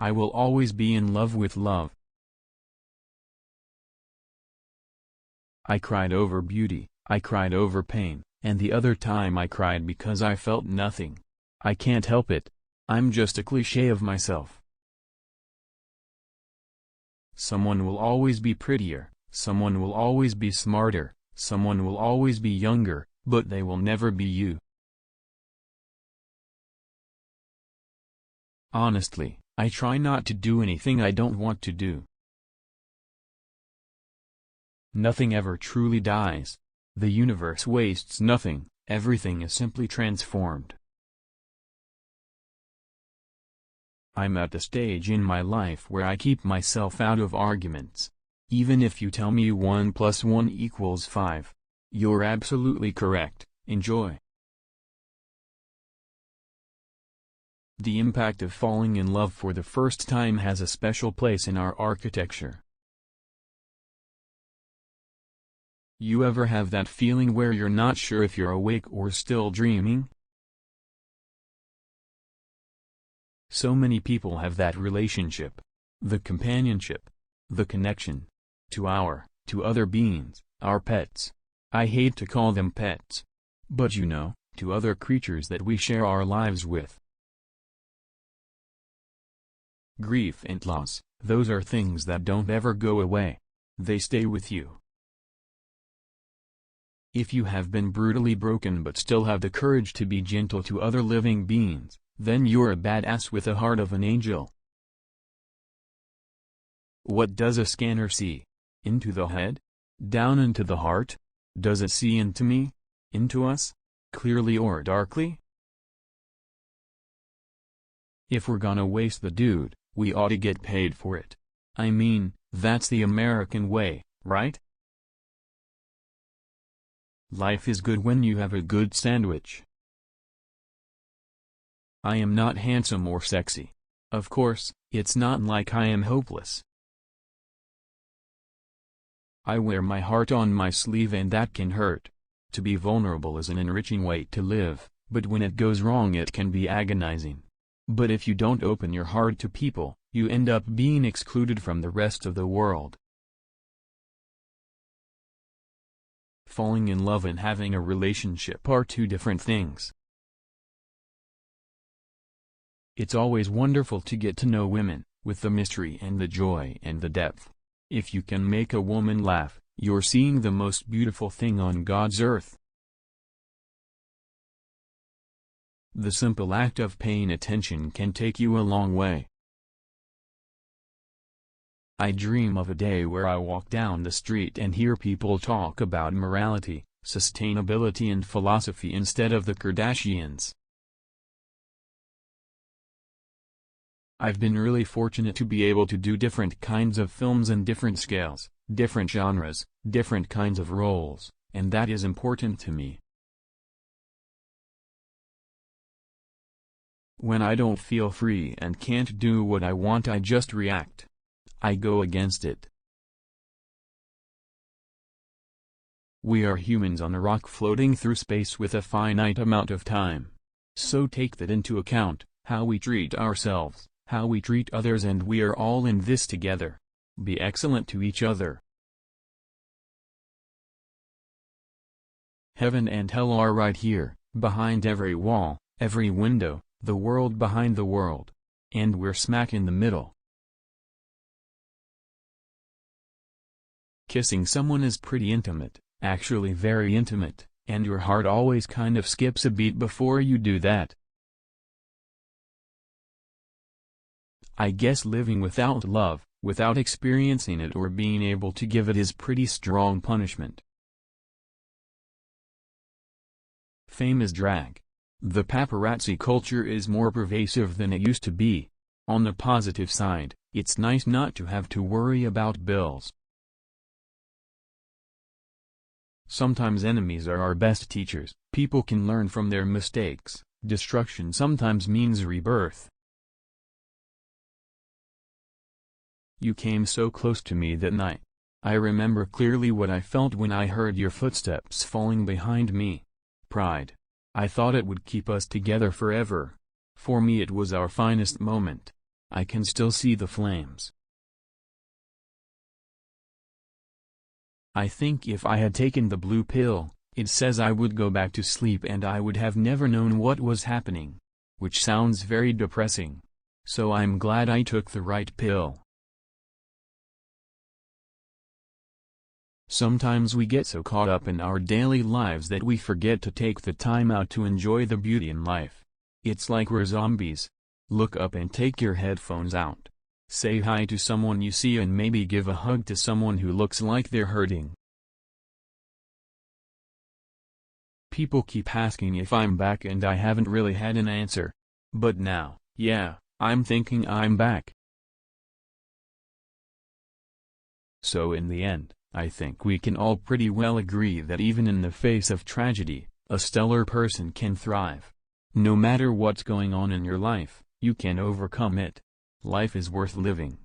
I will always be in love with love. I cried over beauty, I cried over pain, and the other time I cried because I felt nothing. I can't help it. I'm just a cliché of myself. Someone will always be prettier, someone will always be smarter, someone will always be younger, but they will never be you. Honestly, I try not to do anything I don't want to do. Nothing ever truly dies. The universe wastes nothing, everything is simply transformed. I'm at the stage in my life where I keep myself out of arguments. Even if you tell me 1 + 1 = 5. You're absolutely correct, enjoy. The impact of falling in love for the first time has a special place in our architecture. You ever have that feeling where you're not sure if you're awake or still dreaming? So many people have that relationship. The companionship. The connection. To other beings, our pets. I hate to call them pets. But you know, to other creatures that we share our lives with. Grief and loss, those are things that don't ever go away. They stay with you. If you have been brutally broken but still have the courage to be gentle to other living beings, then you're a badass with the heart of an angel. What does a scanner see? Into the head? Down into the heart? Does it see into me? Into us? Clearly or darkly? If we're gonna waste the dude, we ought to get paid for it. I mean, that's the American way, right? Life is good when you have a good sandwich. I am not handsome or sexy. Of course, it's not like I am hopeless. I wear my heart on my sleeve and that can hurt. To be vulnerable is an enriching way to live, but when it goes wrong it can be agonizing. But if you don't open your heart to people, you end up being excluded from the rest of the world. Falling in love and having a relationship are two different things. It's always wonderful to get to know women, with the mystery and the joy and the depth. If you can make a woman laugh, you're seeing the most beautiful thing on God's earth. The simple act of paying attention can take you a long way. I dream of a day where I walk down the street and hear people talk about morality, sustainability and philosophy instead of the Kardashians. I've been really fortunate to be able to do different kinds of films in different scales, different genres, different kinds of roles, and that is important to me. When I don't feel free and can't do what I want, I just react. I go against it. We are humans on a rock floating through space with a finite amount of time. So take that into account, how we treat ourselves, how we treat others, and we are all in this together. Be excellent to each other. Heaven and hell are right here, behind every wall, every window, the world behind the world. And we're smack in the middle. Kissing someone is pretty intimate, actually very intimate, and your heart always kind of skips a beat before you do that. I guess living without love, without experiencing it or being able to give it, is pretty strong punishment. Fame is drag. The paparazzi culture is more pervasive than it used to be. On the positive side, it's nice not to have to worry about bills. Sometimes enemies are our best teachers. People can learn from their mistakes. Destruction sometimes means rebirth. You came so close to me that night. I remember clearly what I felt when I heard your footsteps falling behind me. Pride. I thought it would keep us together forever. For me it was our finest moment. I can still see the flames. I think if I had taken the blue pill, it says I would go back to sleep and I would have never known what was happening. Which sounds very depressing. So I'm glad I took the right pill. Sometimes we get so caught up in our daily lives that we forget to take the time out to enjoy the beauty in life. It's like we're zombies. Look up and take your headphones out. Say hi to someone you see and maybe give a hug to someone who looks like they're hurting. People keep asking if I'm back and I haven't really had an answer. But now, yeah, I'm thinking I'm back. So in the end, I think we can all pretty well agree that even in the face of tragedy, a stellar person can thrive. No matter what's going on in your life, you can overcome it. Life is worth living.